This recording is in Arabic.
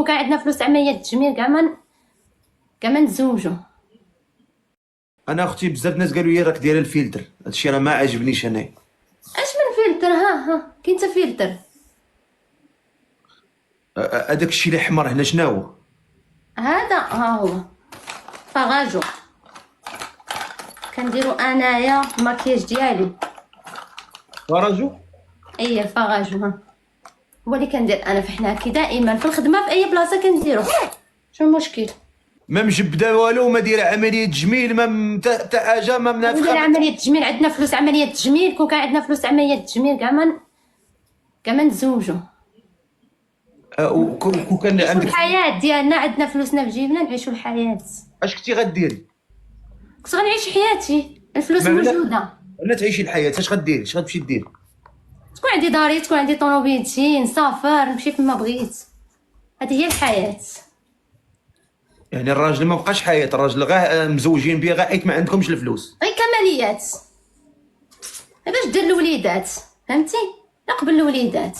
كان عندنا فلوس عملية التجميل كاع ما نتزوجوا. انا اختي بزاف ناس قالوا لي راك دايره الفلتر، هادشي راه ما عجبنيش انا. اش من فلتر؟ ها كاين تا فلتر. هذاك الشيء اللي حمر هنا شناهو؟ هذا ها هو فاغاجو، كنديرو انايا الماكياج ديالي. فرجو. اي فاغاجو ها هو اللي كندير انا في حناكي دائما في الخدمه، في اي بلاصه كنديرو. شنو المشكل؟ ما مجبده والو، ما دايره عمليه تجميل، ما تا حاجه، ما ندير منافخه. عمليه تجميل، عندنا فلوس عمليه تجميل. كون كان عندنا فلوس عمليه تجميل كاع ما نتزوجوا. وكون كان نعيشوا عندك الحياه ديالنا، عندنا فلوسنا في جيبنا، نعيشوا الحياه. اش كنتي غديري؟ كنت غنعيش حياتي، الفلوس موجوده. ولا تعيشي الحياه، اش غديري؟ اش غتمشي ديري؟ تكون عندي داري، تكون عندي طوموبيلتي، نسافر نمشي فين ما بغيت. هذه هي الحياه. يعني الراجل ما بقاش حياه، الراجل غير مزوجين بيه غير حيت ما عندكمش الفلوس. غير كماليات باش دير الوليدات، فهمتي؟ لا قبل الوليدات.